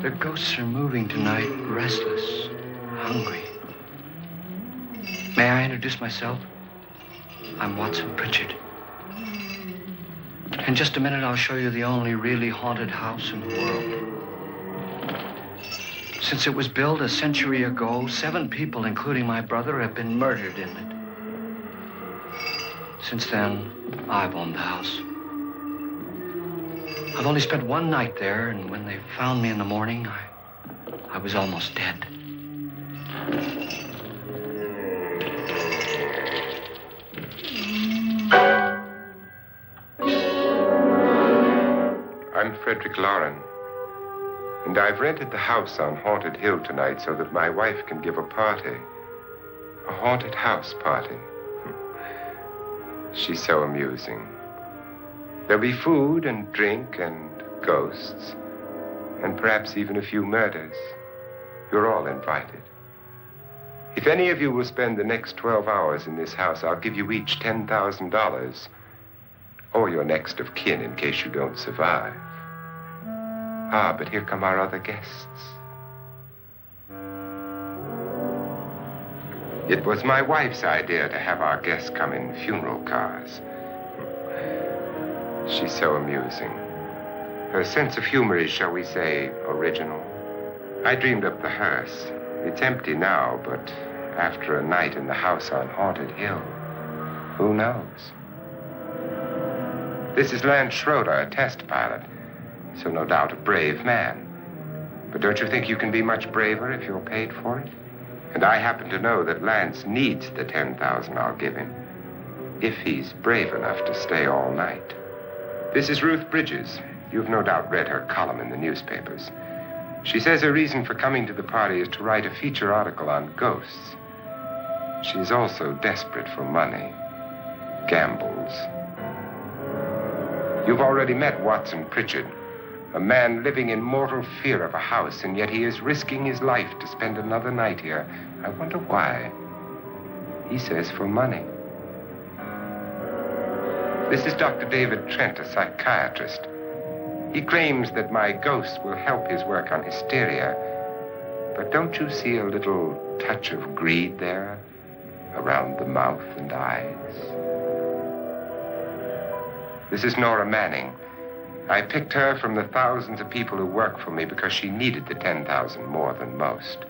The ghosts are moving tonight, restless, hungry. May I introduce myself? I'm Watson Pritchard. In just a minute, I'll show you the only really haunted house in the world. Since it was built a century ago, 7 people, including my brother, have been murdered in it. Since then, I've owned the house. I've only spent 1 night there, and when they found me in the morning, I was almost dead. I'm Frederick Lauren, and I've rented the house on Haunted Hill tonight so that my wife can give a party. A haunted house party. She's so amusing. There'll be food and drink and ghosts, and perhaps even a few murders. You're all invited. If any of you will spend the next 12 hours in this house, I'll give you each $10,000, or your next of kin in case you don't survive. Ah, but here come our other guests. It was my wife's idea to have our guests come in funeral cars. She's so amusing. Her sense of humor is, shall we say, original. I dreamed up the hearse. It's empty now, but after a night in the house on Haunted Hill, who knows? This is Lance Schroeder, a test pilot, so no doubt a brave man. But don't you think you can be much braver if you're paid for it? And I happen to know that Lance needs the $10,000 I'll give him, if he's brave enough to stay all night. This is Ruth Bridges. You've no doubt read her column in the newspapers. She says her reason for coming to the party is to write a feature article on ghosts. She's also desperate for money. Gambles. You've already met Watson Pritchard, a man living in mortal fear of a house, and yet he is risking his life to spend another night here. I wonder why. He says for money. This is Dr. David Trent, a psychiatrist. He claims that my ghost will help his work on hysteria. But don't you see a little touch of greed there around the mouth and eyes? This is Nora Manning. I picked her from the thousands of people who work for me because she needed the $10,000 more than most.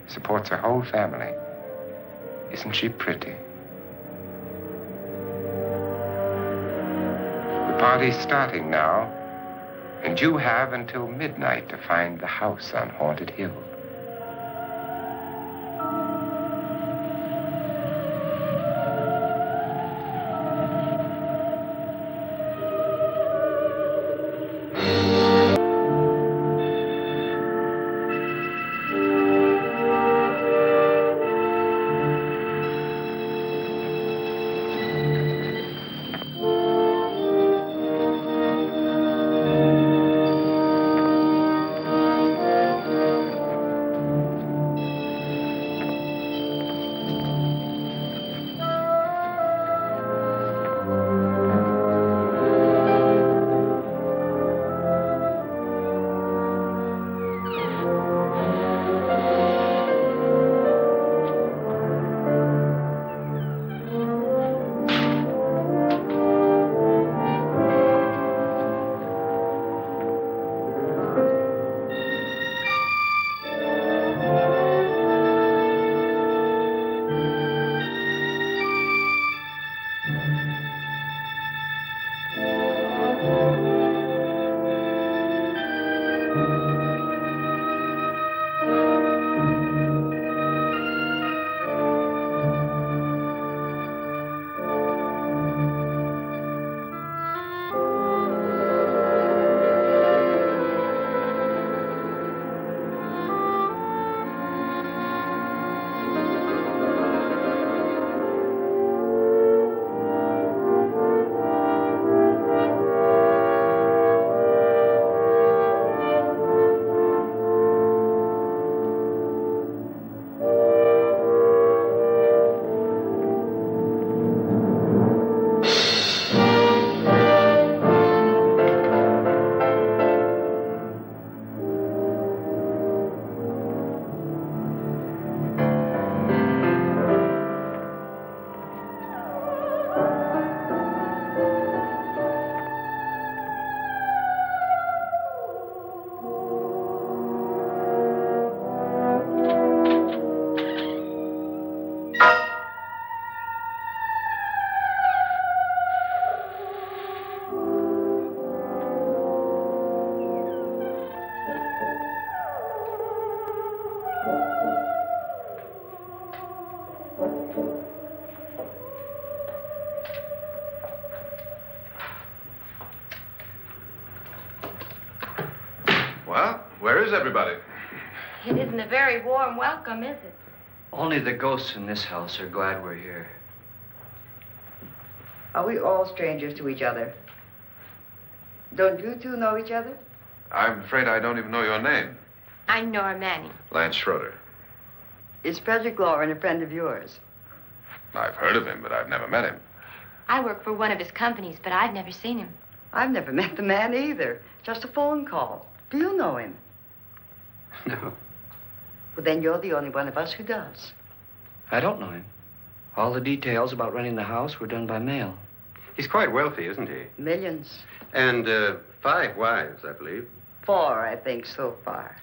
Supports her whole family. Isn't she pretty? The party's starting now, and you have until midnight to find the house on Haunted Hill. Where's everybody? It isn't a very warm welcome, is it? Only the ghosts in this house are glad we're here. Are we all strangers to each other? Don't you two know each other? I'm afraid I don't even know your name. I'm Nora Manning. Lance Schroeder. Is Frederick Lauren a friend of yours? I've heard of him, but I've never met him. I work for one of his companies, but I've never seen him. I've never met the man either. Just a phone call. Do you know him? No, Well, then you're the only one of us who does. I don't know him. All the details about renting the house were done by mail. He's quite wealthy, isn't he? Millions. And 5 wives, I believe. 4, I think, so far.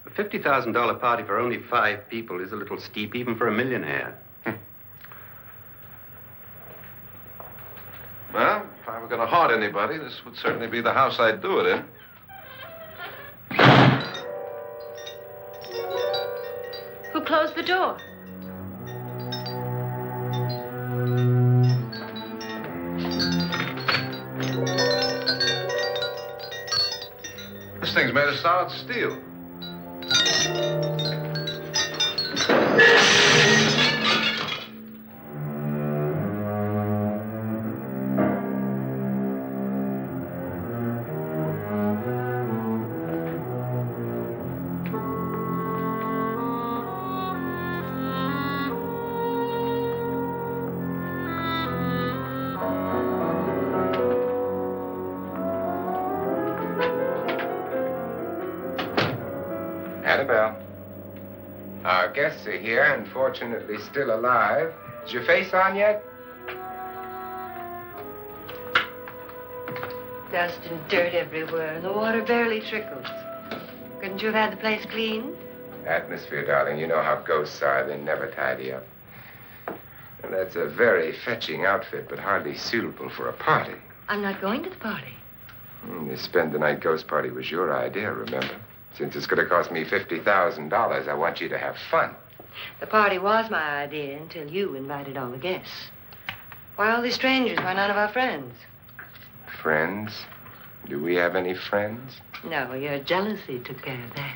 A $50,000 party for only 5 people is a little steep, even for a millionaire. Well, if I were going to haunt anybody, this would certainly be the house I'd do it in. Who closed the door? This thing's made of solid steel. Annabelle, our guests are here, unfortunately still alive. Is your face on yet? Dust and dirt everywhere, and the water barely trickles. Couldn't you have had the place cleaned? Atmosphere, darling. You know how ghosts are. They never tidy up. And that's a very fetching outfit, but hardly suitable for a party. I'm not going to the party. The spend-the-night ghost party was your idea, remember? Since it's going to cost me $50,000, I want you to have fun. The party was my idea until you invited all the guests. Why, all these strangers were none of our friends. Friends? Do we have any friends? No, your jealousy took care of that.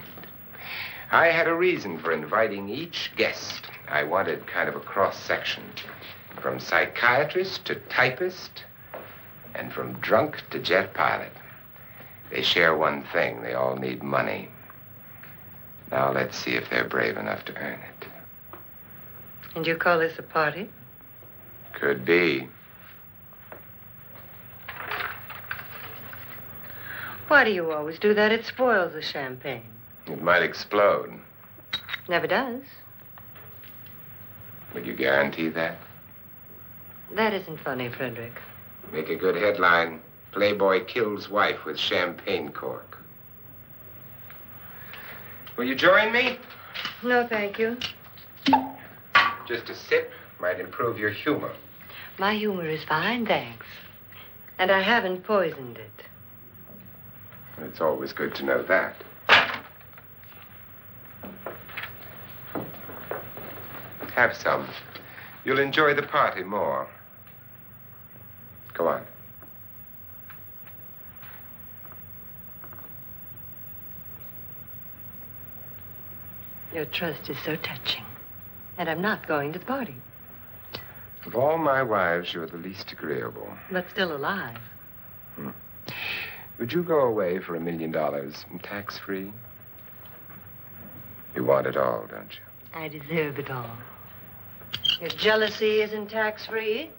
I had a reason for inviting each guest. I wanted kind of a cross-section. From psychiatrist to typist, and from drunk to jet pilot. They share one thing. They all need money. Now let's see if they're brave enough to earn it. And you call this a party? Could be. Why do you always do that? It spoils the champagne. It might explode. Never does. Will you guarantee that? That isn't funny, Frederick. Make a good headline. Playboy kills wife with champagne cork. Will you join me? No, thank you. Just a sip might improve your humor. My humor is fine, thanks. And I haven't poisoned it. It's always good to know that. Have some. You'll enjoy the party more. Go on. Your trust is so touching. And I'm not going to the party. Of all my wives, you're the least agreeable. But still alive. Would you go away for $1 million tax-free? You want it all, don't you? I deserve it all. Your jealousy isn't tax-free,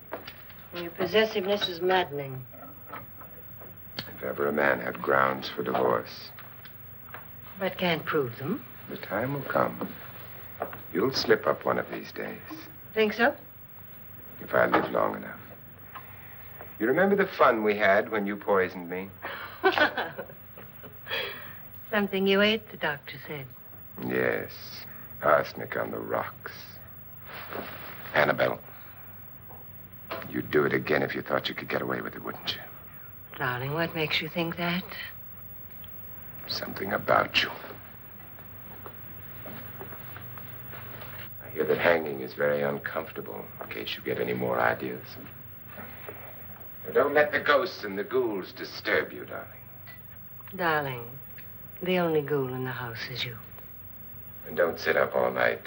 and your possessiveness is maddening. If ever a man had grounds for divorce, But can't prove them. the time will come. You'll slip up one of these days, Think so? if I live long enough. You remember the fun we had when you poisoned me? Something you ate, the doctor said. Yes, arsenic on the rocks. Annabelle, you'd do it again if you thought you could get away with it, wouldn't you? Darling, what makes you think that? Something about you. I hear that hanging is very uncomfortable, in case you get any more ideas. Now, don't let the ghosts and the ghouls disturb you, darling. Darling, The only ghoul in the house is you. And don't sit up all night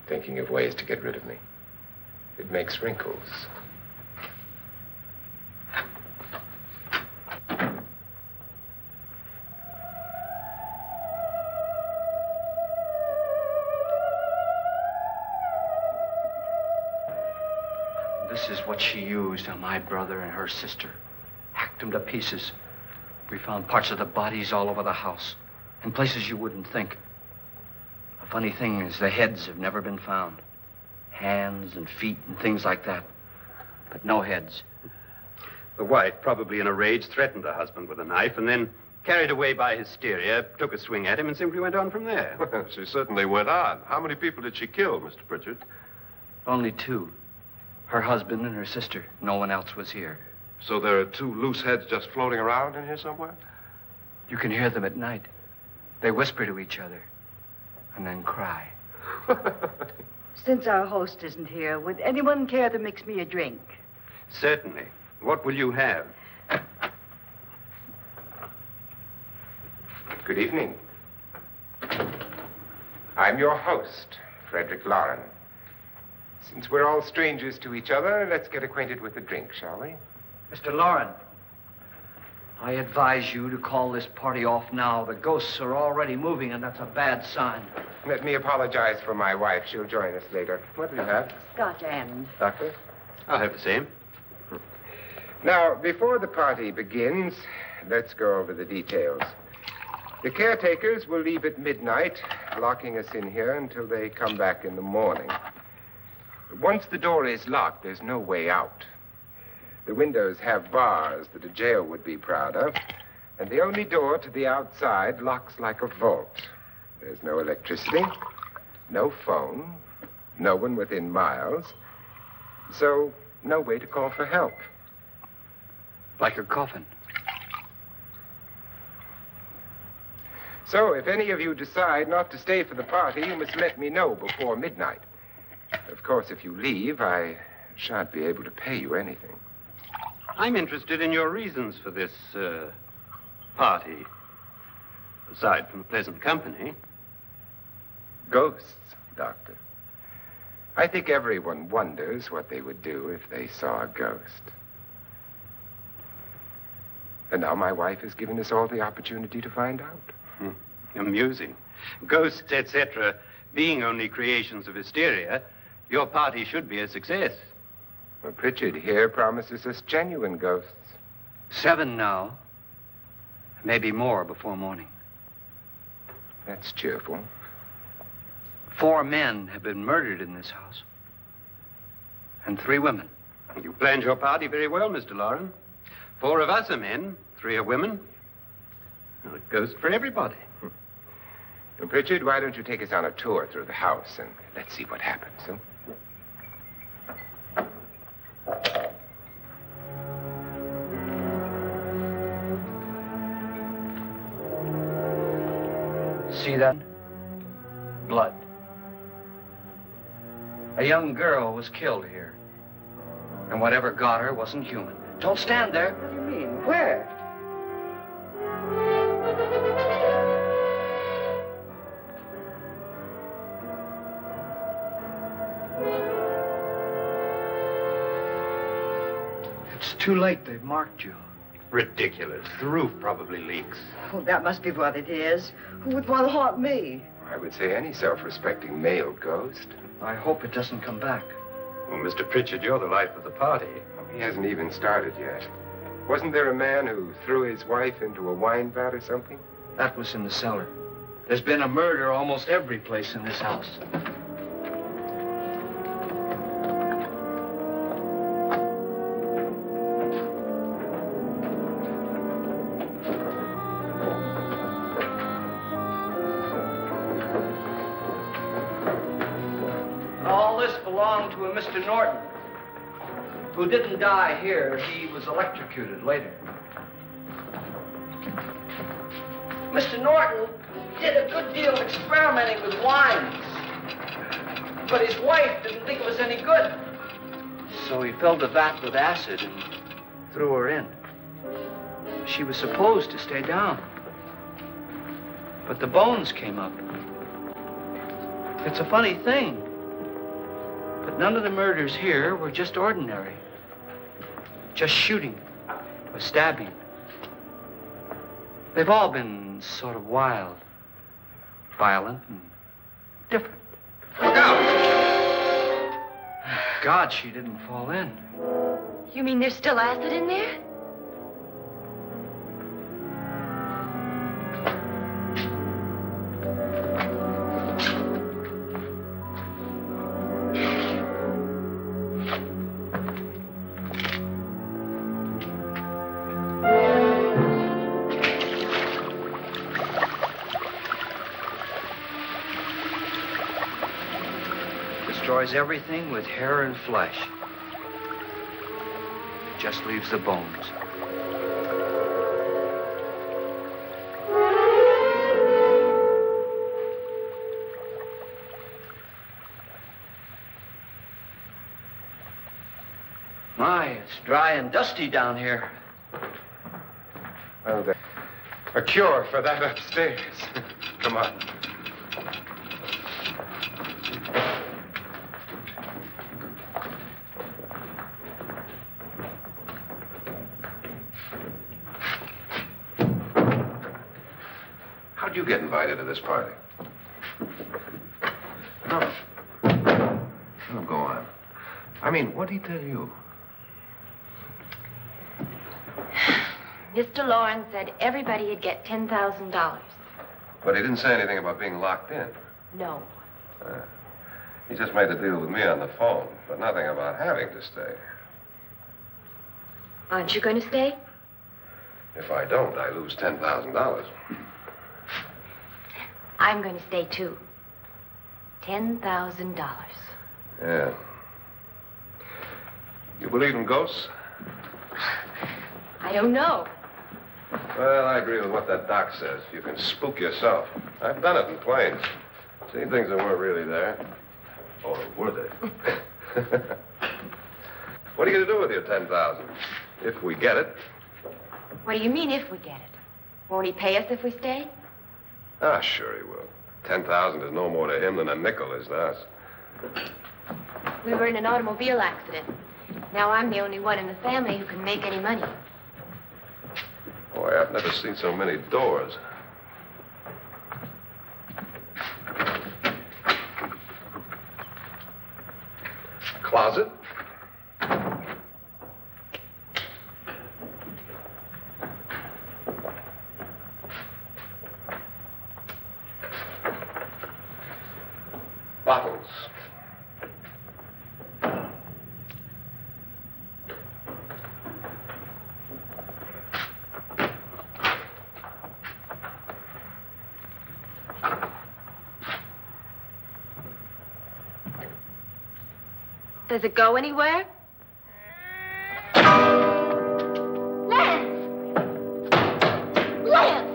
thinking of ways to get rid of me. It makes wrinkles. This is what she used on my brother and her sister. Hacked them to pieces. We found parts of the bodies all over the house, in places you wouldn't think. The funny thing is the heads have never been found. Hands and feet and things like that. But no heads. The wife, probably in a rage, threatened her husband with a knife and then, carried away by hysteria, took a swing at him and simply went on from there. Well, she certainly went on. How many people did she kill, Mr. Pritchard? Only two. Her husband and her sister. No one else was here. So there are two loose heads just floating around in here somewhere? You can hear them at night. They whisper to each other and then cry. Since our host isn't here, would anyone care to mix me a drink? Certainly. What will you have? Good evening. I'm your host, Frederick Lauren. Since we're all strangers to each other, let's get acquainted with a drink, shall we? Mr. Lauren, I advise you to call this party off now. The ghosts are already moving, and that's a bad sign. Let me apologize for my wife. She'll join us later. What do you have? Scotch and. Doctor? I'll have the same. Now, before the party begins, let's go over the details. The caretakers will leave at midnight, locking us in here until they come back in the morning. Once the door is locked, there's no way out. The windows have bars that a jail would be proud of, and the only door to the outside locks like a vault. There's no electricity, no phone, no one within miles, so no way to call for help. Like a coffin. So if any of you decide not to stay for the party, you must let me know before midnight. Of course, if you leave, I shan't be able to pay you anything. I'm interested in your reasons for this, party. Aside from the pleasant company. Ghosts, Doctor. I think everyone wonders what they would do if they saw a ghost. And now my wife has given us all the opportunity to find out. Amusing. Ghosts, etc., being only creations of hysteria, your party should be a success. Well, Pritchard here promises us genuine ghosts. 7 now. Maybe more before morning. That's cheerful. 4 men have been murdered in this house. And 3 women. You planned your party very well, Mr. Lauren. 4 of us are men, 3 are women. Well, a ghost for everybody. Well, Pritchard, why don't you take us on a tour through the house and let's see what happens, huh? See that? Blood. A young girl was killed here. And whatever got her wasn't human. Don't stand there. What do you mean? Where? It's too late. They've marked you. Ridiculous. The roof probably leaks. Oh, that must be what it is. Who would want to haunt me? I would say any self-respecting male ghost. I hope it doesn't come back. Well, Mr. Pritchard, you're the life of the party. He hasn't even started yet. Wasn't there a man who threw his wife into a wine vat or something? That was in the cellar. There's been a murder almost every place in this house. All this belonged to a Mr. Norton, who didn't die here. He was electrocuted later. Mr. Norton did a good deal of experimenting with wines, but his wife didn't think it was any good. So he filled the vat with acid and threw her in. She was supposed to stay down. But the bones came up. It's a funny thing. But none of the murders here were just ordinary. Just shooting or stabbing. They've all been sort of wild, violent, and different. Look out! God, she didn't fall in. You mean there's still acid in there? Destroys everything with hair and flesh. Just leaves the bones. My, it's dry and dusty down here. Well, a cure for that upstairs. Come on. How'd you get invited to this party? No. Oh, go on. I mean, what did he tell you? Mr. Lawrence said everybody'd get $10,000. But he didn't say anything about being locked in. No. He just made the deal with me on the phone, but nothing about having to stay. Aren't you going to stay? If I don't, I lose $10,000. I'm going to stay, too. $10,000. Yeah. You believe in ghosts? I don't know. Well, I agree with what that doc says. You can spook yourself. I've done it in planes. Seen things that weren't really there. Or were they? What are you going to do with your $10,000? If we get it. What do you mean, if we get it? Won't he pay us if we stay? Ah, sure he will. 10,000 is no more to him than a nickel is to us. We were in an automobile accident. Now I'm the only one in the family who can make any money. Boy, I've never seen so many doors. Closet? Bottles. Does it go anywhere? Lance! Lance!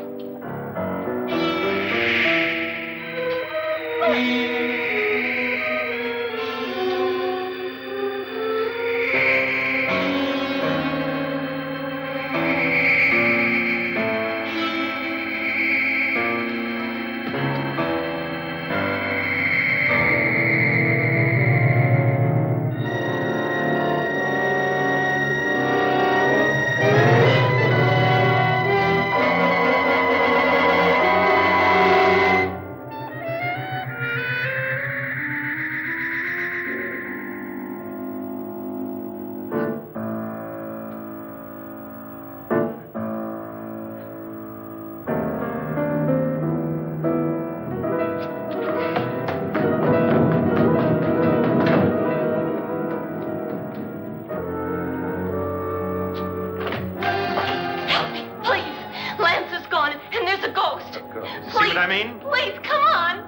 See what I mean? Please, come on.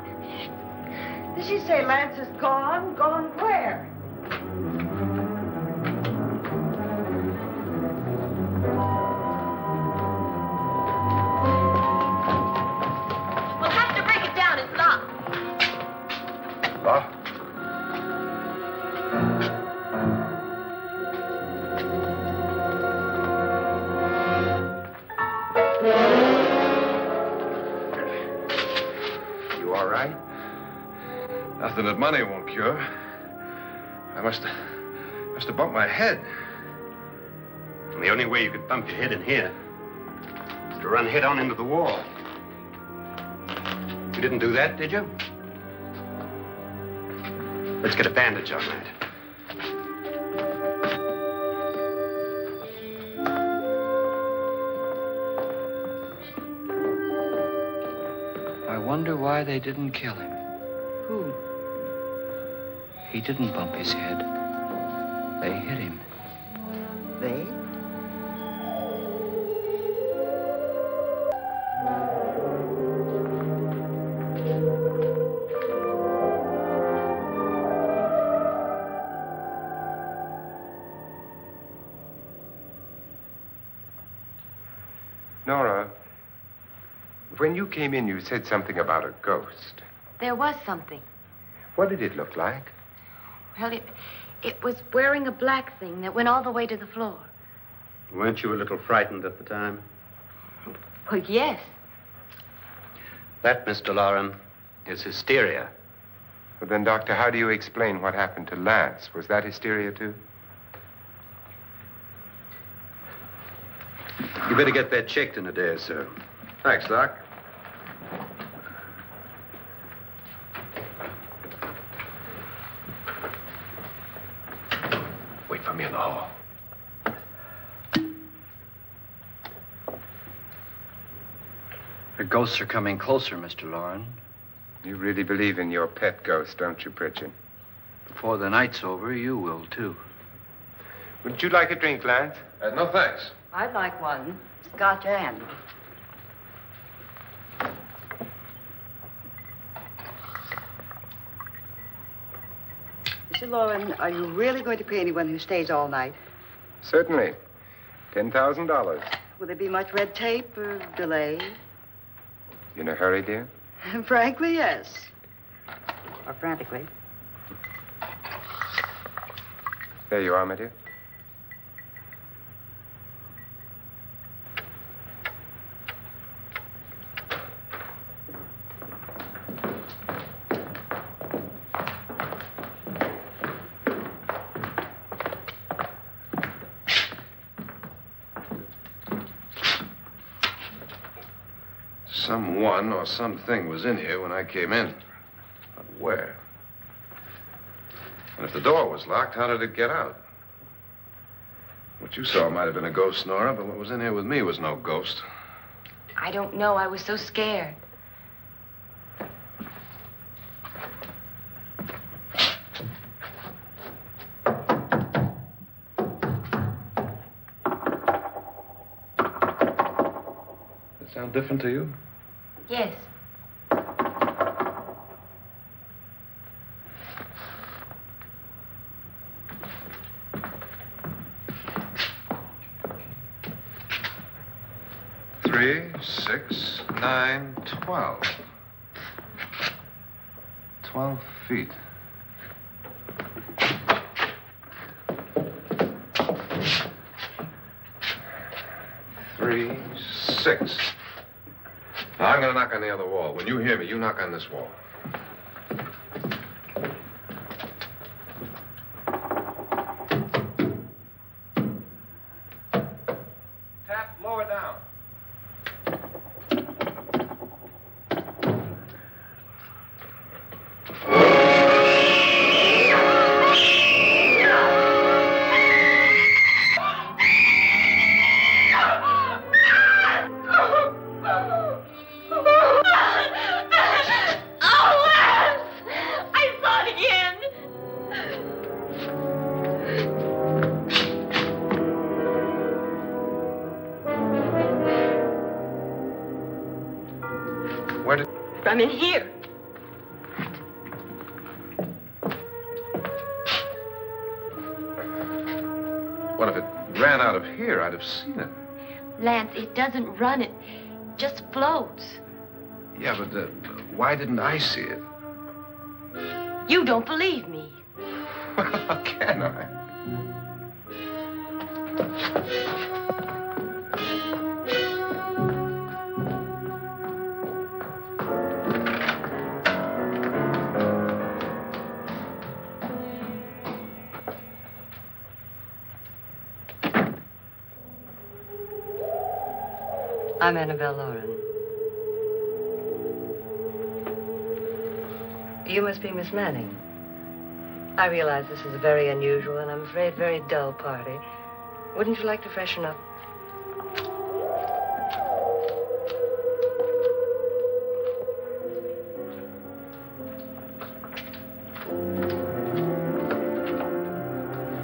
Did she say Lance is gone? Gone where? We'll have to break it down. It's locked. Locked? Nothing that money won't cure. I must have bumped my head. And the only way you could bump your head in here is to run head on into the wall. You didn't do that, did you? Let's get a bandage on that. I wonder why they didn't kill him. Who? He didn't bump his head. They hit him. They? Nora, when you came in, you said something about a ghost. There was something. What did it look like? Well, it was wearing a black thing that went all the way to the floor. Weren't you a little frightened at the time? Well, yes. That, Mr. Loren, is hysteria. Well, then, Doctor, how do you explain what happened to Lance? Was that hysteria, too? You better get that checked in a day or so. Thanks, Doc. Wait for me in the hall. The ghosts are coming closer, Mr. Loren. You really believe in your pet ghost, don't you, Pritchard? Before the night's over, you will, too. Would you like a drink, Lance? No, thanks. I'd like one. Scotch and. Mr. Loren, are you really going to pay anyone who stays all night? Certainly. $10,000. Will there be much red tape or delay? You in a hurry, dear? Frankly, yes. Or frantically. There you are, my dear. Someone or something was in here when I came in. But where? And if the door was locked, how did it get out? What you saw might have been a ghost, Nora, but what was in here with me was no ghost. I don't know. I was so scared. Does it sound different to you? Yes. Three, 6, 9, 12. 12 feet. Three, 6. Now, I'm going to knock on the other wall. When you hear me, you knock on this wall. Tap lower down. I'm in here. What if it ran out of here? I'd have seen it. Lance, it doesn't run. It just floats. Yeah, but why didn't I see it? You don't believe me. How can I? I'm Annabelle Lauren. You must be Miss Manning. I realize this is a very unusual and I'm afraid very dull party. Wouldn't you like to freshen up?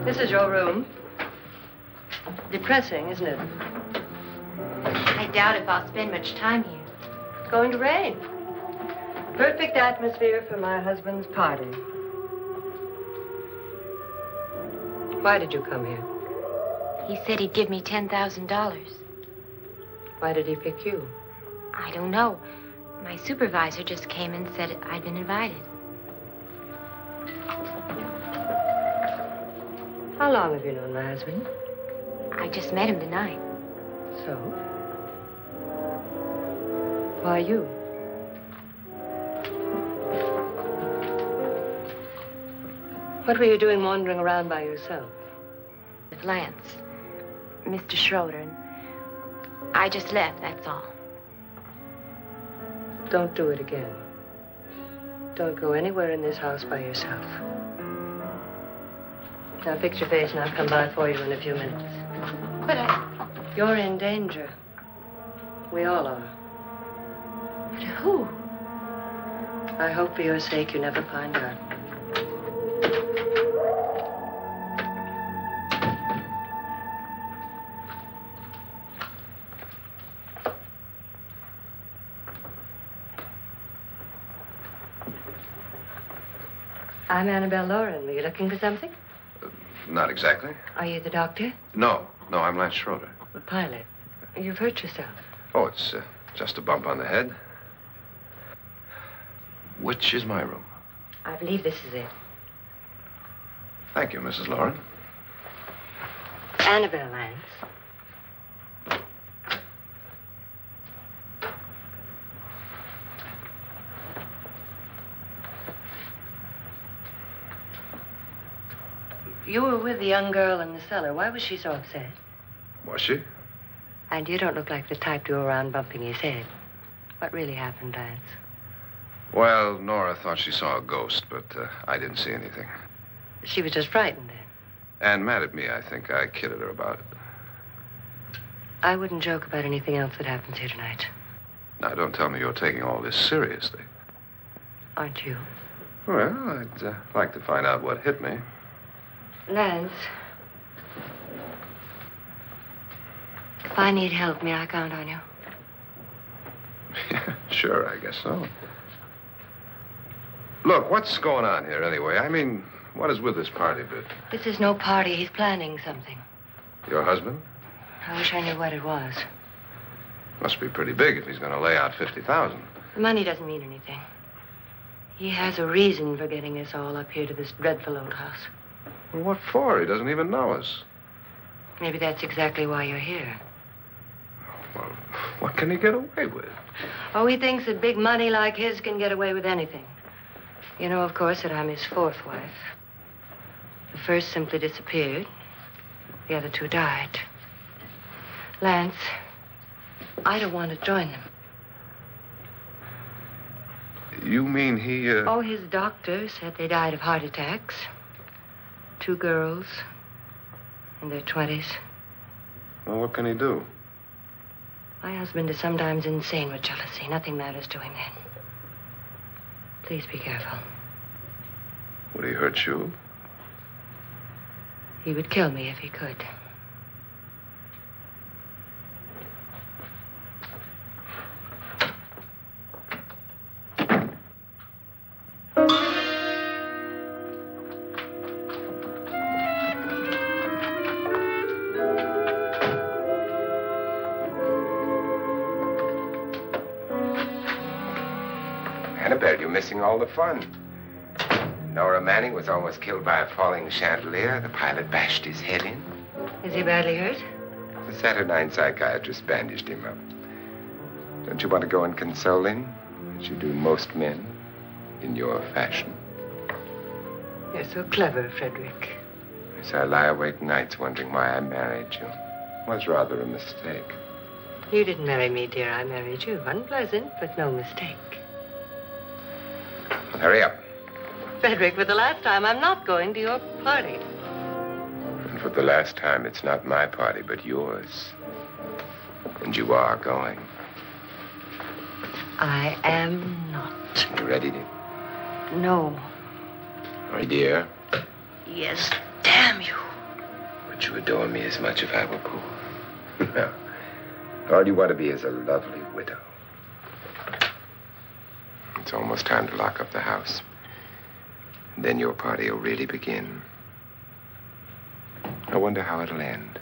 This is your room. Depressing, isn't it? I doubt if I'll spend much time here. It's going to rain. Perfect atmosphere for my husband's party. Why did you come here? He said he'd give me $10,000. Why did he pick you? I don't know. My supervisor just came and said I'd been invited. How long have you known my husband? I just met him tonight. So? Why you? What were you doing wandering around by yourself? With Lance, Mr. Schroeder, and I just left, that's all. Don't do it again. Don't go anywhere in this house by yourself. Now fix your face and I'll come by for you in a few minutes. But You're in danger. We all are. but who? I hope for your sake you never find out. I'm Annabelle Lauren. Were you looking for something? Not exactly. Are you the doctor? No, I'm Lance Schroeder. The pilot. You've hurt yourself. Oh, it's just a bump on the head. Which is my room? I believe this is it. Thank you, Mrs. Lauren. Annabelle Lance. You were with the young girl in the cellar. Why was she so upset? Was she? And you don't look like the type to go around bumping his head. What really happened, Lance? Well, Nora thought she saw a ghost, but I didn't see anything. She was just frightened then. And mad at me, I think. I kidded her about it. I wouldn't joke about anything else that happens here tonight. Now, don't tell me you're taking all this seriously. Aren't you? Well, I'd like to find out what hit me. Lance. If I need help, may I count on you? Yeah, sure, I guess so. Look, what's going on here anyway? I mean, what is with this party bit? This is no party. He's planning something. Your husband? I wish I knew what it was. Must be pretty big if he's going to lay out 50,000. The money doesn't mean anything. He has a reason for getting us all up here to this dreadful old house. Well, what for? He doesn't even know us. Maybe that's exactly why you're here. Well, what can he get away with? Oh, he thinks that big money like his can get away with anything. You know, of course, that I'm his fourth wife. The first simply disappeared. The other two died. Lance, I don't want to join them. You mean he, Oh, his doctor said they died of heart attacks. 2 girls in their 20s. Well, what can he do? My husband is sometimes insane with jealousy. Nothing matters to him then. Please be careful. Would he hurt you? He would kill me if he could. Annabelle, you're missing all the fun. Nora Manning was almost killed by a falling chandelier. The pilot bashed his head in. Is he badly hurt? The Saturnine psychiatrist bandaged him up. Don't you want to go and console him, as you do most men, in your fashion? You're so clever, Frederick. As I lie awake nights wondering why I married you. It was rather a mistake. You didn't marry me, dear. I married you. Unpleasant, but no mistake. Well, hurry up. Frederick, for the last time, I'm not going to your party. And for the last time, it's not my party, but yours. And you are going. I am not. You ready, dear? No. My dear? Yes, damn you. Would you adore me as much if I were poor? No. All you want to be is a lovely widow. It's almost time to lock up the house. And then your party will really begin. I wonder how it'll end.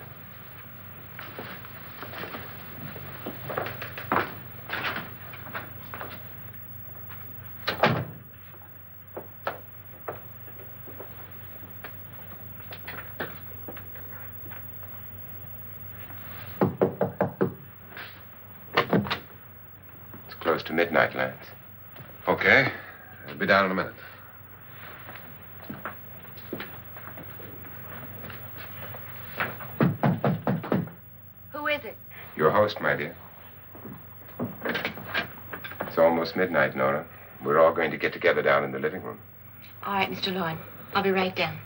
It's close to midnight, Lance. Okay. I'll be down in a minute. Who is it? Your host, my dear. It's almost midnight, Nora. We're all going to get together down in the living room. All right, Mr. Lloyd. I'll be right down.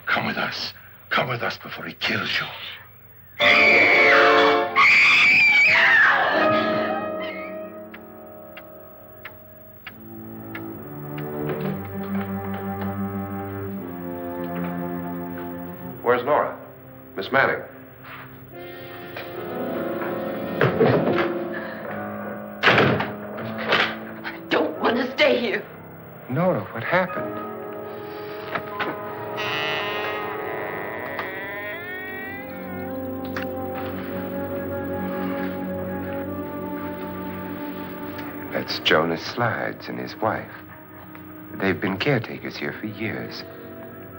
Come with us. Come with us before he kills you. Where's Nora? Miss Manning. I don't want to stay here. Nora, what happened? That's Jonas Slides and his wife. They've been caretakers here for years.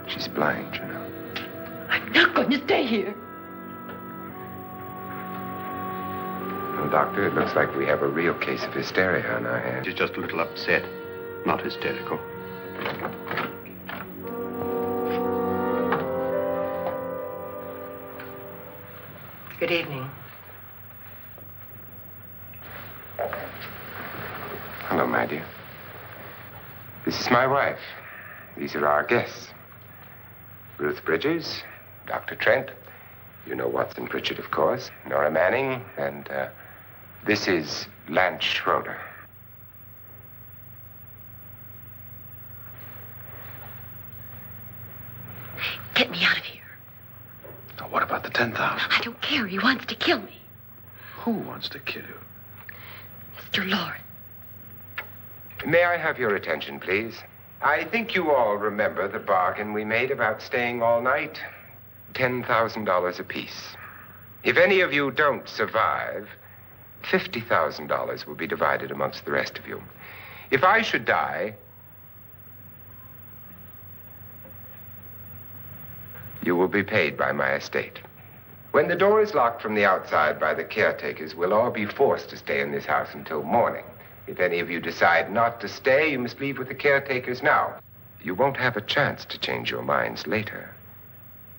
She's blind, you know. I'm not going to stay here. Well, Doctor, it looks like we have a real case of hysteria on our hands. She's just a little upset, not hysterical. Good evening. Hello, my dear. This is my wife. These are our guests. Ruth Bridges, Dr. Trent. You know Watson Pritchard, of course. Nora Manning, and this is Lance Schroeder. Get me out of here. Now, what about the 10,000? I don't care. He wants to kill me. Who wants to kill you? Mr. Lawrence. May I have your attention, please? I think you all remember the bargain we made about staying all night. $10,000 apiece. If any of you don't survive, $50,000 will be divided amongst the rest of you. If I should die, you will be paid by my estate. When the door is locked from the outside by the caretakers, we'll all be forced to stay in this house until morning. If any of you decide not to stay, you must leave with the caretakers now. You won't have a chance to change your minds later,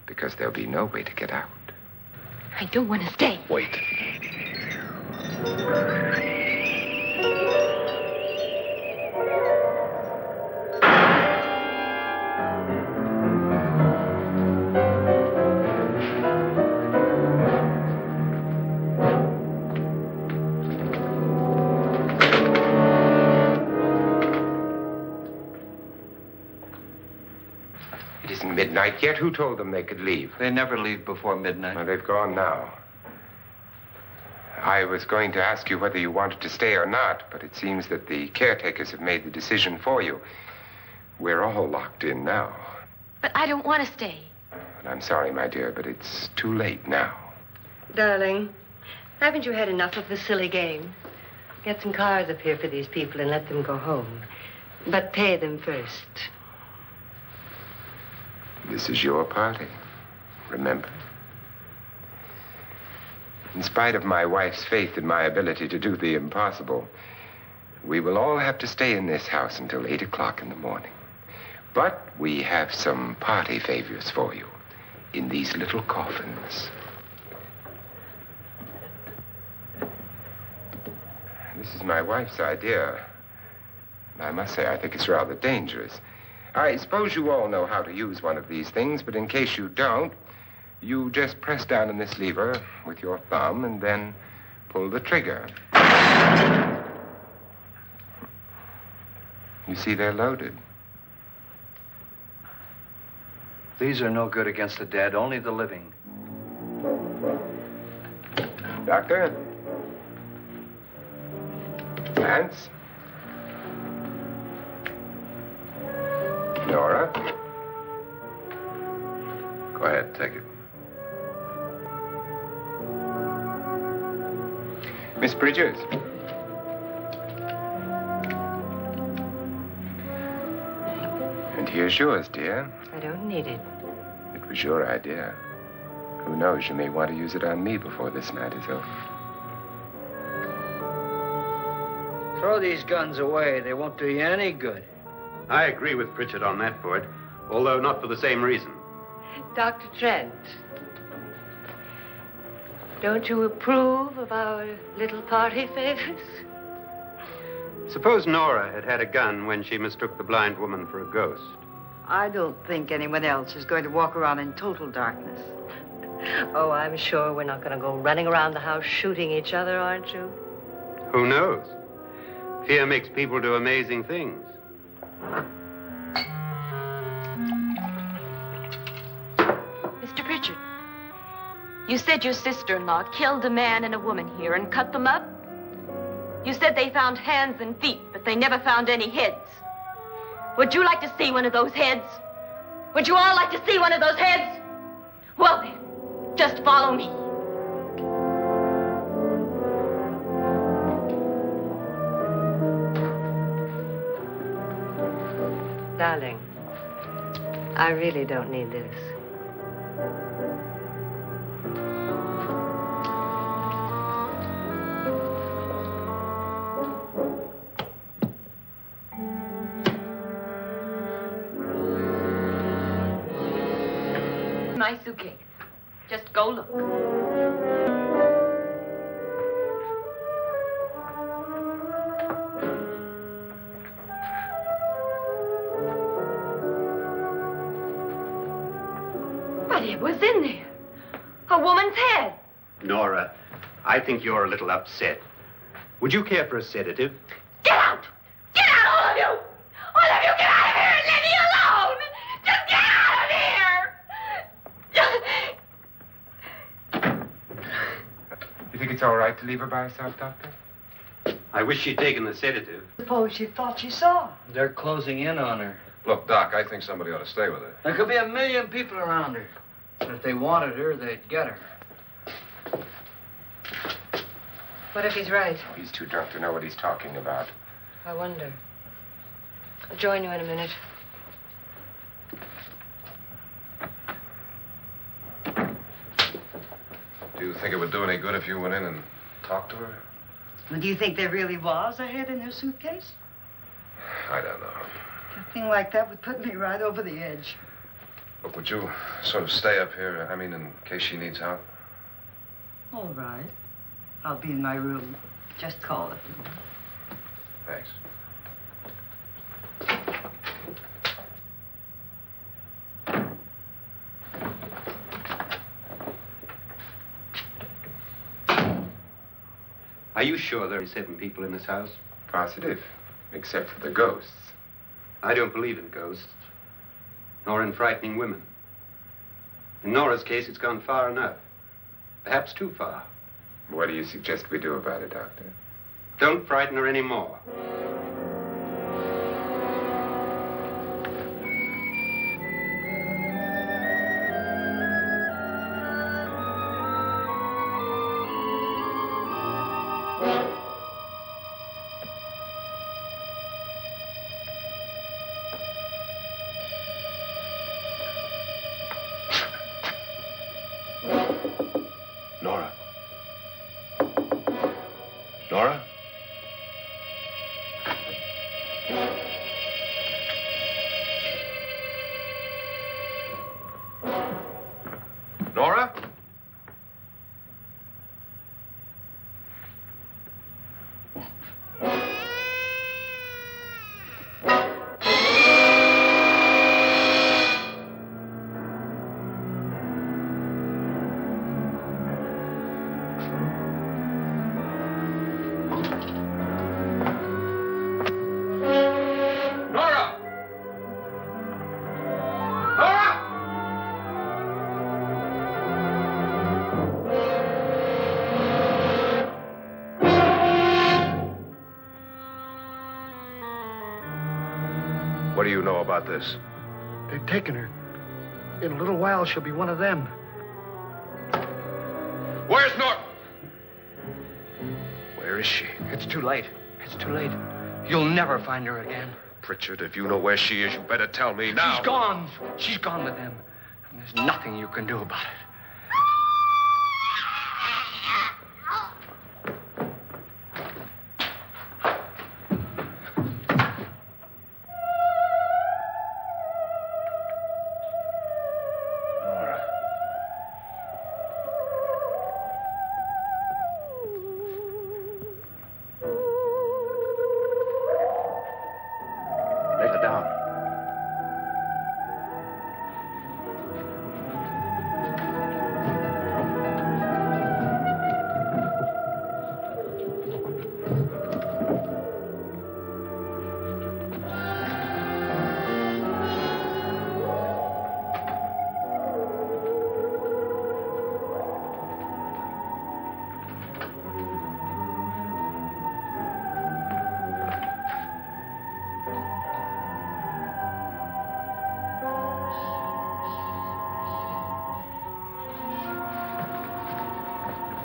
because there'll be no way to get out. I don't want to stay. Wait. midnight yet? Who told them they could leave? They never leave before midnight. Well, they've gone now. I was going to ask you whether you wanted to stay or not, but it seems that the caretakers have made the decision for you. We're all locked in now. But I don't want to stay. And I'm sorry, my dear, but it's too late now. Darling, haven't you had enough of the silly game? Get some cars up here for these people and let them go home. But pay them first. This is your party, remember? In spite of my wife's faith in my ability to do the impossible, we will all have to stay in this house until 8 o'clock in the morning. But we have some party favors for you in these little coffins. This is my wife's idea. I must say, I think it's rather dangerous. I suppose you all know how to use one of these things, but in case you don't, you just press down on this lever with your thumb and then pull the trigger. You see, they're loaded. These are no good against the dead, only the living. Doctor? Lance? Nora? Go ahead, take it. Miss Bridges? And here's yours, dear. I don't need it. It was your idea. Who knows, you may want to use it on me before this night is over. Throw these guns away. They won't do you any good. I agree with Pritchard on that point, although not for the same reason. Dr. Trent, don't you approve of our little party favors? Suppose Nora had had a gun when she mistook the blind woman for a ghost. I don't think anyone else is going to walk around in total darkness. Oh, I'm sure we're not going to go running around the house shooting each other, aren't you? Who knows? Fear makes people do amazing things. Mr. Pritchard, you said your sister-in-law killed a man and a woman here and cut them up? You said they found hands and feet, but they never found any heads. Would you like to see one of those heads? Would you all like to see one of those heads? Well then, just follow me. Darling, I really don't need this. My suitcase. Just go look. But it was in there. A woman's head. Nora, I think you're a little upset. Would you care for a sedative? Get out! Get out, all of you! All of you, get out of here and leave me alone! Just get out of here! You think it's all right to leave her by herself, Doctor? I wish she'd taken the sedative. Suppose she thought she saw. They're closing in on her. Look, Doc, I think somebody ought to stay with her. There could be 1,000,000 people around her. But if they wanted her, they'd get her. What if he's right? He's too drunk to know what he's talking about. I wonder. I'll join you in a minute. Do you think it would do any good if you went in and talked to her? Well, do you think there really was a head in her suitcase? I don't know. A thing like that would put me right over the edge. Look, would you sort of stay up here, I mean, in case she needs help? All right. I'll be in my room. Just call it. Thanks. Are you sure there are 7 people in this house? Positive, except for the ghosts. I don't believe in ghosts, nor in frightening women. In Nora's case, it's gone far enough. Perhaps too far. What do you suggest we do about it, Doctor? Don't frighten her anymore. Nora? Nora? Nora? Nora! Nora! What do you know about this? They've taken her. In a little while, she'll be one of them. Where's Nora? Where is she? It's too late. It's too late. You'll never find her again. Pritchard, if you know where she is, you better tell me now. She's gone. She's gone with them. And there's nothing you can do about it. Nora. Let her down.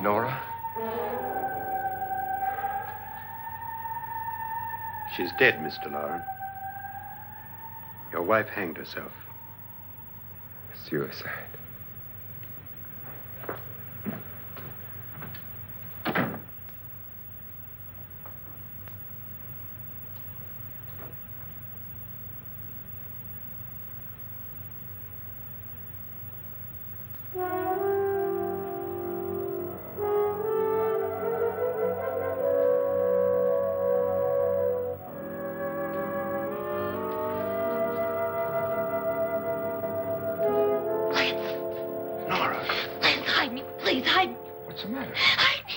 Nora? She's dead, Mr. Lauren. Your wife hanged herself. Suicide. Nora, Please hide me. Please hide me. What's the matter? Hide me.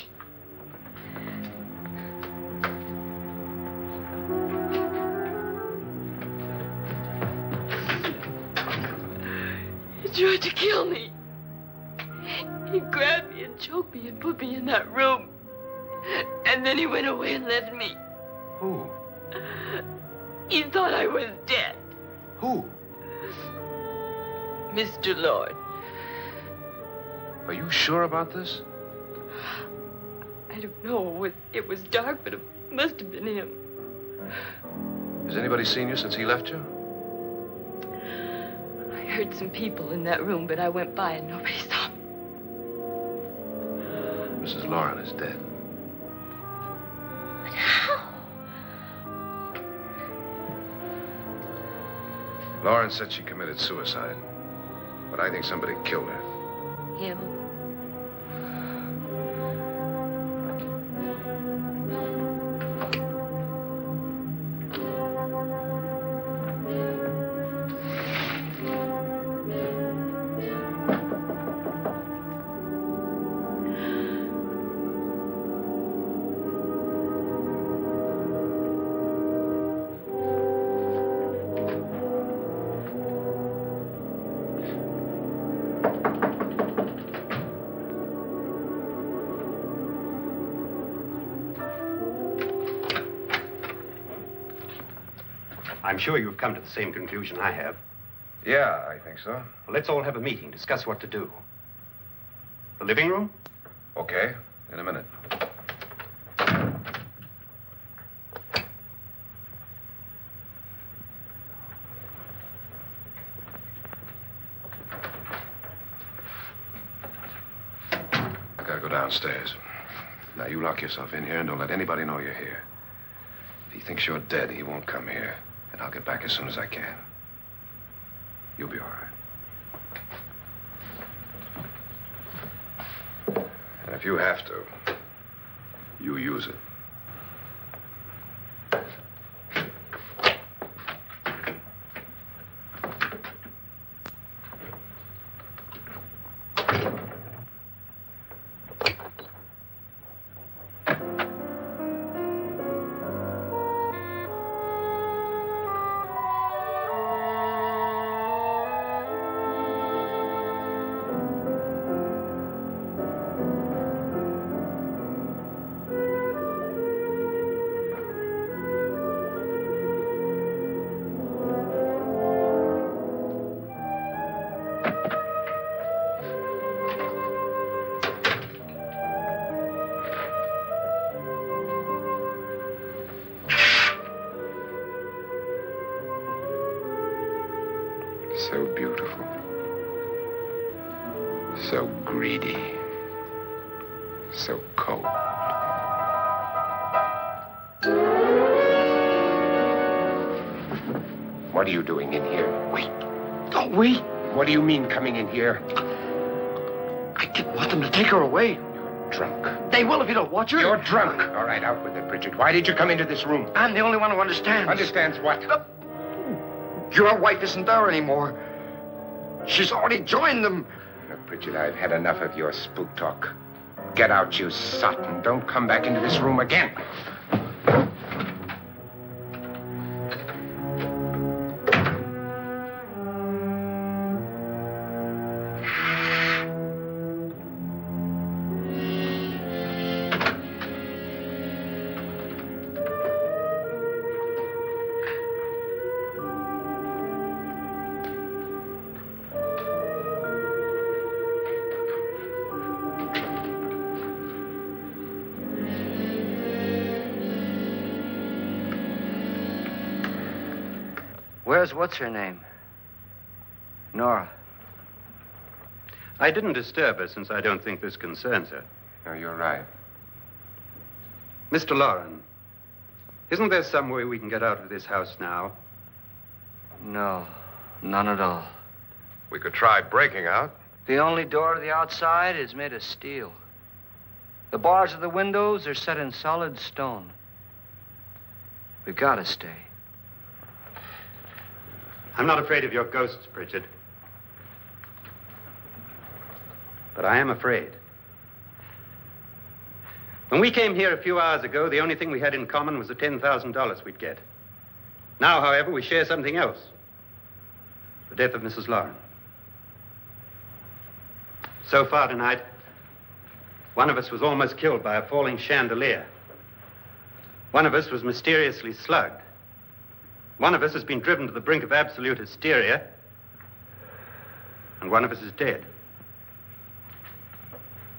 He tried to kill me. He grabbed me and choked me and put me in that room. And then he went away and left me. who? He thought I was dead. Who? Mr. Lord. Are you sure about this? I don't know. It was dark, but it must have been him. Has anybody seen you since he left you? I heard some people in that room, but I went by and nobody saw me. Mrs. Lauren is dead. But how? Lauren said she committed suicide, but I think somebody killed her. Him? I'm sure you've come to the same conclusion I have. Yeah, I think so. Well, let's all have a meeting, discuss what to do. The living room? Okay, in a minute. I gotta go downstairs. Now, you lock yourself in here and don't let anybody know you're here. If he thinks you're dead, he won't come here. And I'll get back as soon as I can. You'll be all right. And if you have to, you use it. So beautiful. So greedy. So cold. What are you doing in here? Wait. Don't wait. What do you mean coming in here? I didn't want them to take her away. You're drunk. They will if you don't watch her. You're drunk. All right, out with it, Bridget. Why did you come into this room? I'm the only one who understands. Understands what? Your wife isn't there anymore. She's already joined them. Look, Bridget, I've had enough of your spook talk. Get out, you sot, and don't come back into this room again. Where's what's-her-name? Nora. I didn't disturb her since I don't think this concerns her. No, you're right. Mr. Loren, isn't there some way we can get out of this house now? No, none at all. We could try breaking out. The only door to the outside is made of steel. The bars of the windows are set in solid stone. We gotta stay. I'm not afraid of your ghosts, Bridget. But I am afraid. When we came here a few hours ago, the only thing we had in common was the $10,000 we'd get. Now, however, we share something else. The death of Mrs. Loren. So far tonight, one of us was almost killed by a falling chandelier. One of us was mysteriously slugged. One of us has been driven to the brink of absolute hysteria, and one of us is dead.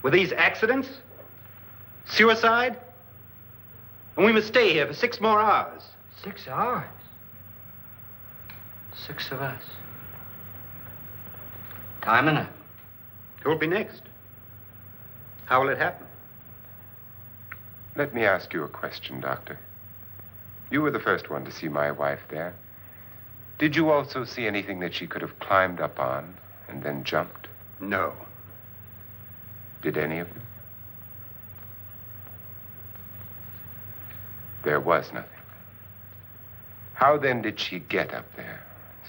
Were these accidents? Suicide? And we must stay here for 6 more hours. 6 hours? 6 of us. Time enough. Who'll be next? How will it happen? Let me ask you a question, Doctor. You were the first one to see my wife there. Did you also see anything that she could have climbed up on and then jumped? No. Did any of you? There was nothing. How then did she get up there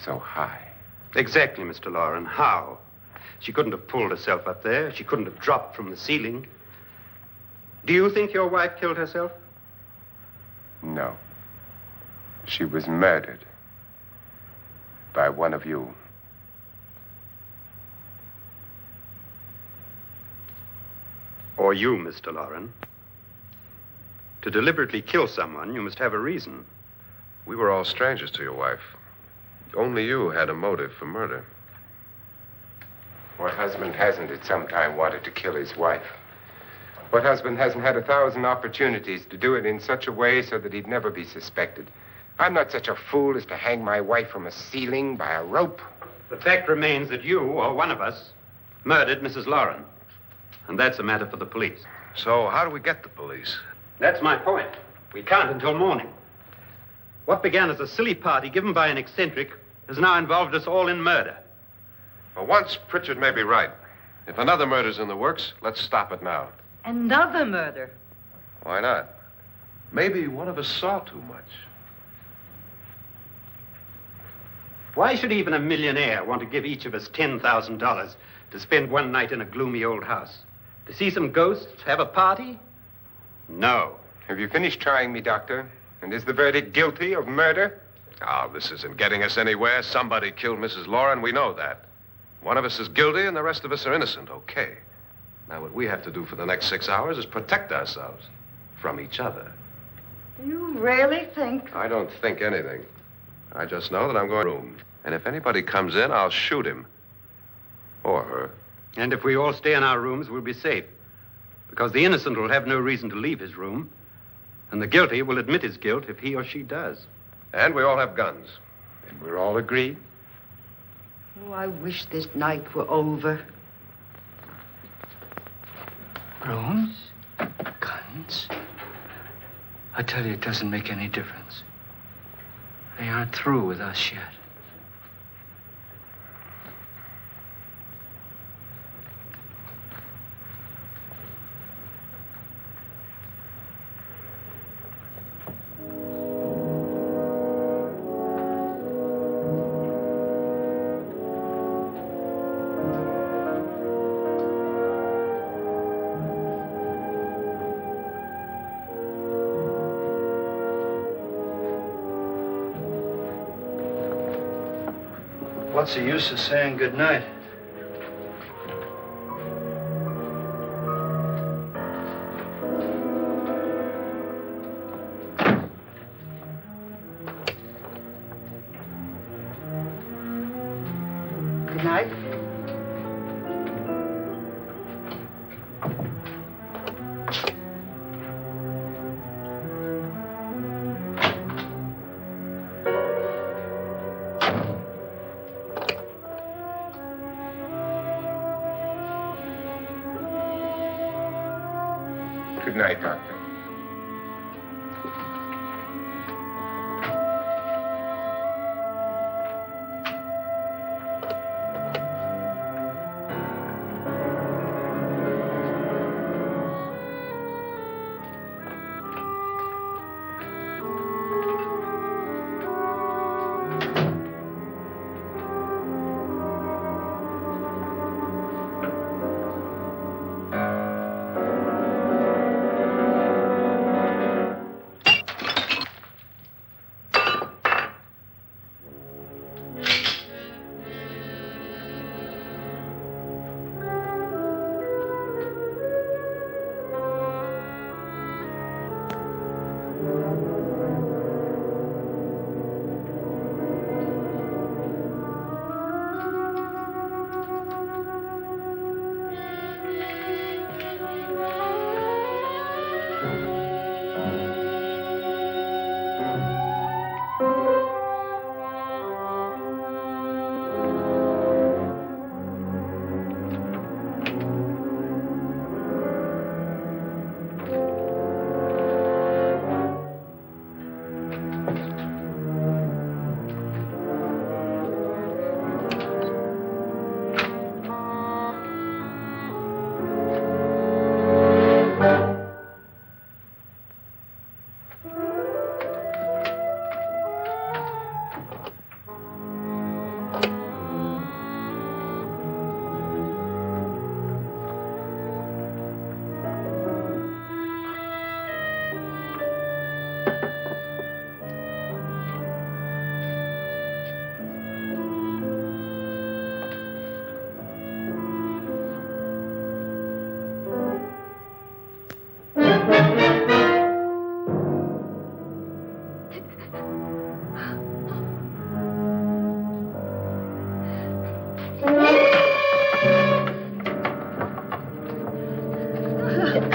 so high? Exactly, Mr. Loren. How? She couldn't have pulled herself up there. She couldn't have dropped from the ceiling. Do you think your wife killed herself? No. She was murdered by one of you. Or you, Mr. Loren. To deliberately kill someone, you must have a reason. We were all strangers to your wife. Only you had a motive for murder. What husband hasn't at some time wanted to kill his wife? What husband hasn't had 1,000 opportunities to do it in such a way so that he'd never be suspected? I'm not such a fool as to hang my wife from a ceiling by a rope. The fact remains that you, or one of us, murdered Mrs. Lauren. And that's a matter for the police. So how do we get the police? That's my point. We can't until morning. What began as a silly party given by an eccentric has now involved us all in murder. For once, Pritchard may be right. If another murder's in the works, let's stop it now. Another murder. Why not? Maybe one of us saw too much. Why should even a millionaire want to give each of us $10,000 to spend one night in a gloomy old house? To see some ghosts, have a party? No. Have you finished trying me, Doctor? And is the verdict guilty of murder? Oh, this isn't getting us anywhere. Somebody killed Mrs. Lauren. We know that. One of us is guilty and the rest of us are innocent. Okay. Now, what we have to do for the next 6 hours is protect ourselves from each other. You really think? I don't think anything. I just know that I'm going to the room. And if anybody comes in, I'll shoot him. Or her. And if we all stay in our rooms, we'll be safe. Because the innocent will have no reason to leave his room. And the guilty will admit his guilt if he or she does. And we all have guns. And we're all agreed? Oh, I wish this night were over. Rooms? Guns? I tell you, it doesn't make any difference. They aren't through with us yet. What's the use of saying goodnight? Good night. Good night, Doctor. Nora,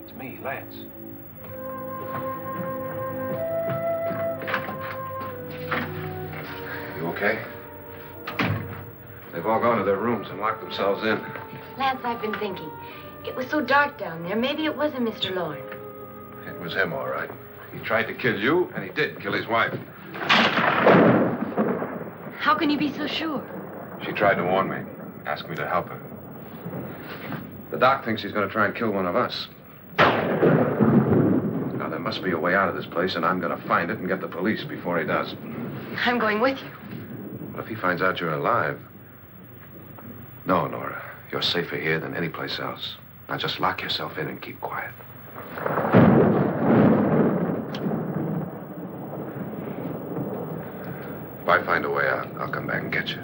it's me, Lance. You okay? They've all gone to their rooms and locked themselves in. Lance, I've been thinking. It was so dark down there. Maybe it wasn't Mr. Lorne. It was him, all right. He tried to kill you, and he did kill his wife. How can you be so sure? She tried to warn me, asked me to help her. The doc thinks he's going to try and kill one of us. Now, there must be a way out of this place, and I'm going to find it and get the police before he does. I'm going with you. But if he finds out you're alive... No, Nora. You're safer here than any place else. Now, just lock yourself in and keep quiet. If I find a way out, I'll come back and get you.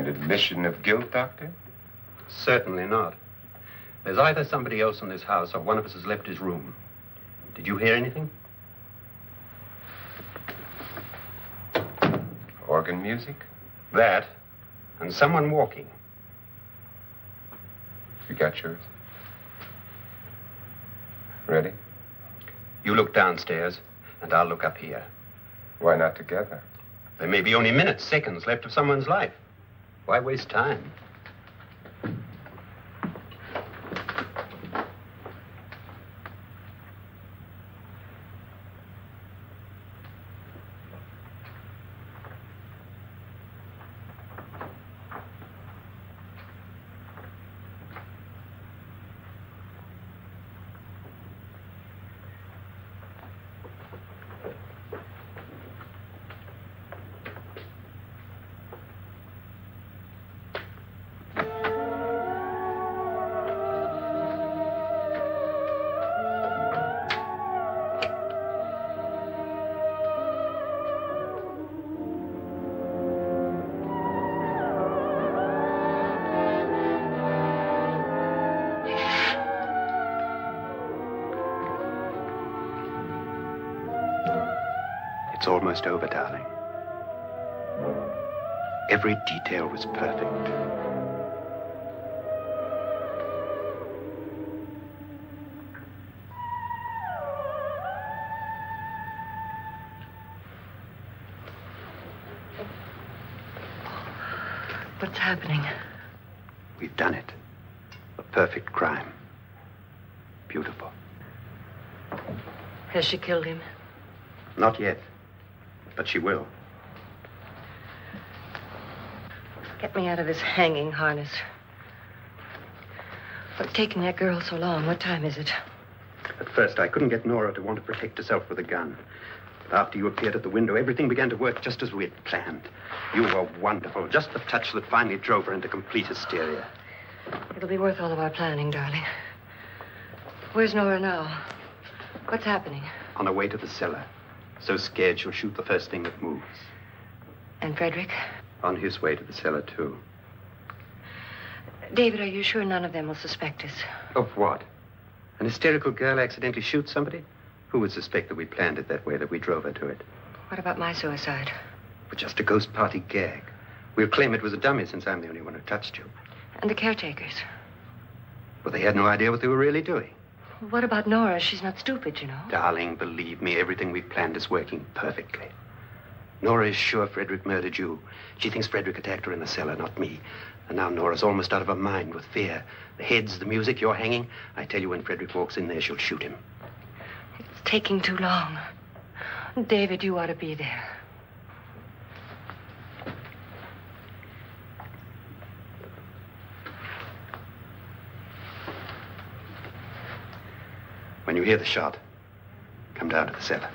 An admission of guilt, Doctor? Certainly not. There's either somebody else in this house or one of us has left his room. Did you hear anything? Organ music? That, and someone walking. You got yours? Ready? You look downstairs, and I'll look up here. Why not together? There may be only minutes, seconds left of someone's life. Why waste time? It's almost over, darling. Every detail was perfect. What's happening? We've done it. A perfect crime. Beautiful. Has she killed him? Not yet, but she will. Get me out of this hanging harness. What's taking that girl so long? What time is it? At first, I couldn't get Nora to want to protect herself with a gun. But after you appeared at the window, everything began to work just as we had planned. You were wonderful. Just the touch that finally drove her into complete hysteria. It'll be worth all of our planning, darling. Where's Nora now? What's happening? On her way to the cellar. So scared she'll shoot the first thing that moves. And Frederick? On his way to the cellar, too. David, are you sure none of them will suspect us? Of what? An hysterical girl accidentally shoots somebody? Who would suspect that we planned it that way, that we drove her to it? What about my suicide? But just a ghost party gag. We'll claim it was a dummy since I'm the only one who touched you. And the caretakers? Well, they had no idea what they were really doing. What about Nora? She's not stupid, you know. Darling, believe me, everything we planned is working perfectly. Nora is sure Frederick murdered you. She thinks Frederick attacked her in the cellar, not me. And now Nora's almost out of her mind with fear. The heads, the music, you're hanging. I tell you, when Frederick walks in there, she'll shoot him. It's taking too long. David, you ought to be there. When you hear the shot, come down to the cellar.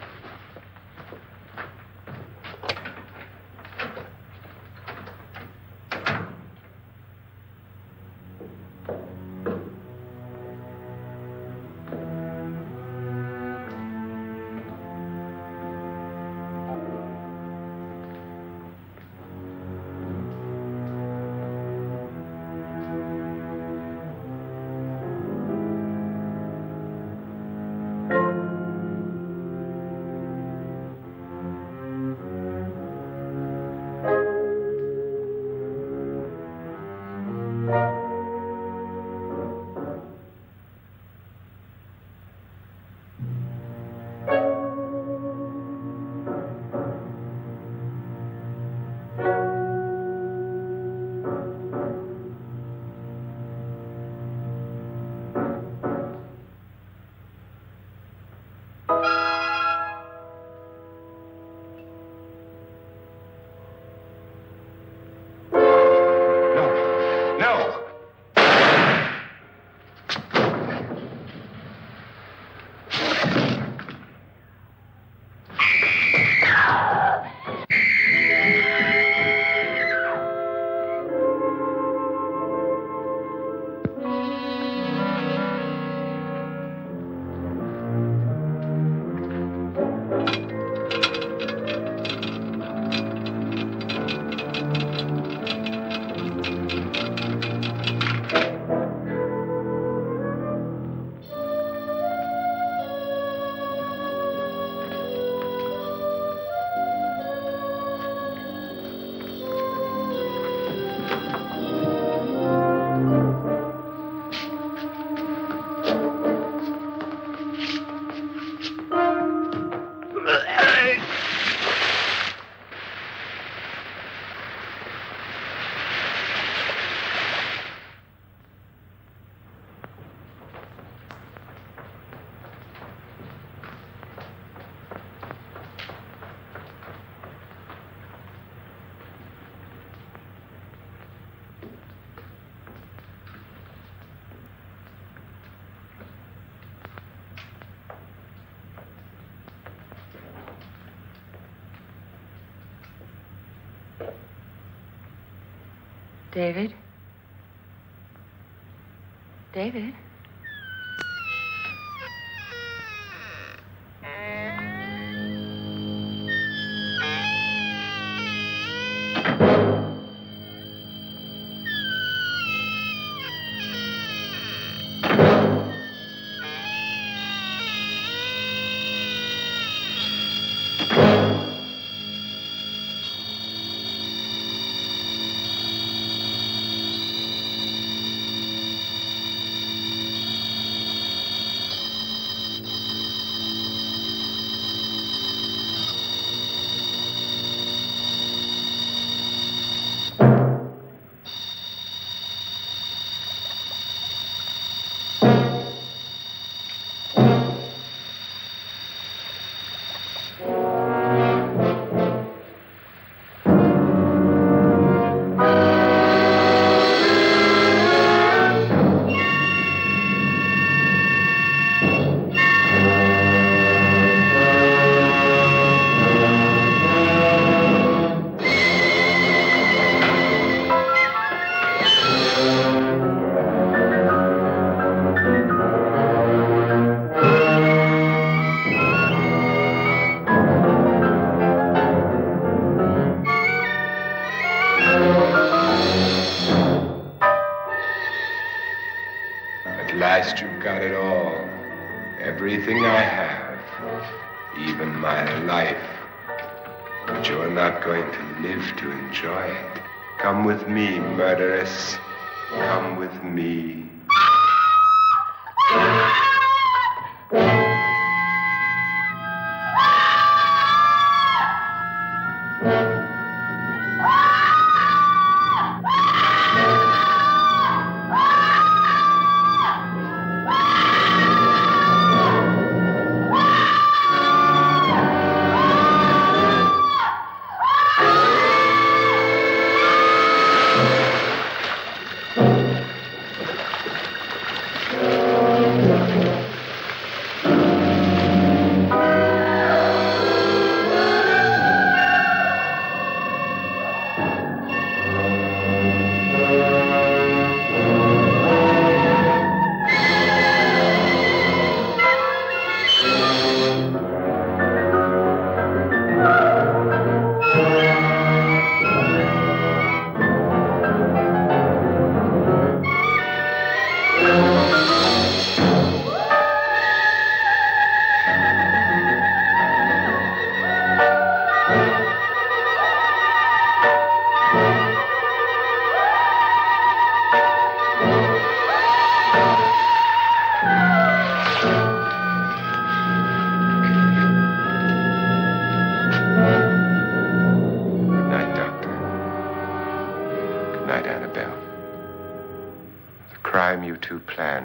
David? David? At last you've got it all. Everything I have. Even my life. But you're not going to live to enjoy it. Come with me, murderess. Come with me.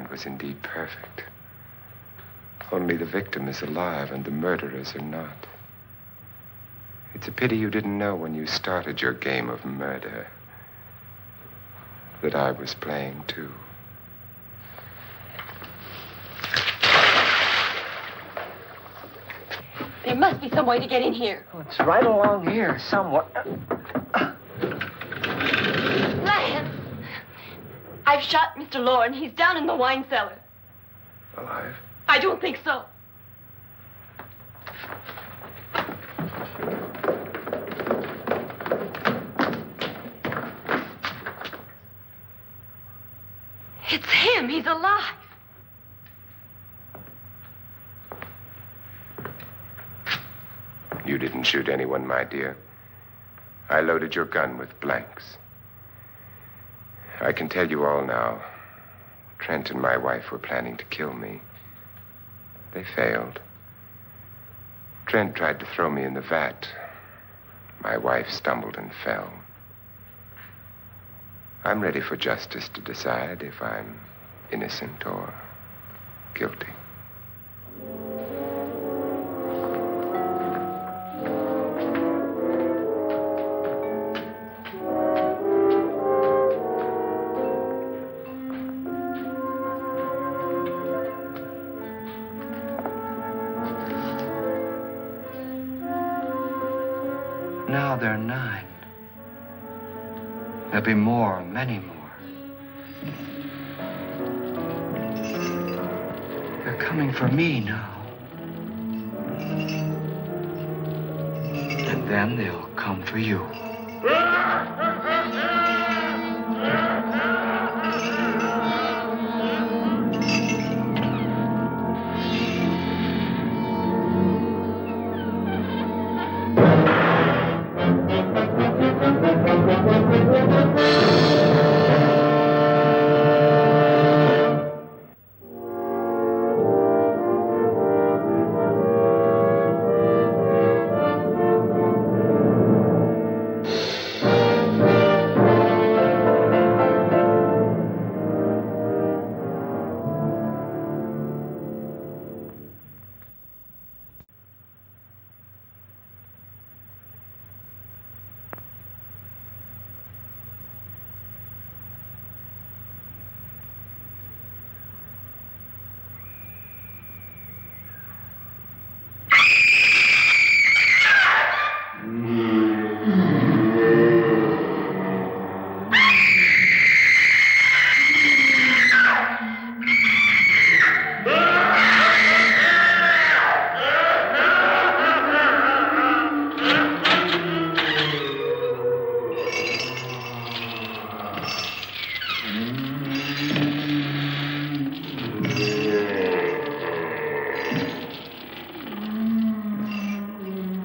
Was indeed perfect. Only the victim is alive and the murderers are not. It's a pity you didn't know when you started your game of murder that I was playing too. There must be some way to get in here. Oh, it's right along here, somewhat. Lance! I've shot Mr. Loren. He's down in the wine cellar. Alive? I don't think so. It's him. He's alive. You didn't shoot anyone, my dear. I loaded your gun with blanks. I can tell you all now. Trent and my wife were planning to kill me. They failed. Trent tried to throw me in the vat. My wife stumbled and fell. I'm ready for justice to decide if I'm innocent or guilty. Now they're 9. There'll be more, many more. They're coming for me now. And then they'll come for you.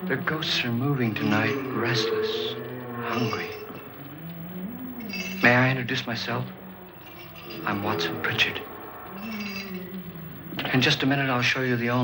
The ghosts are moving tonight, restless, hungry. May I introduce myself? I'm Watson Pritchard. In just a minute, I'll show you the only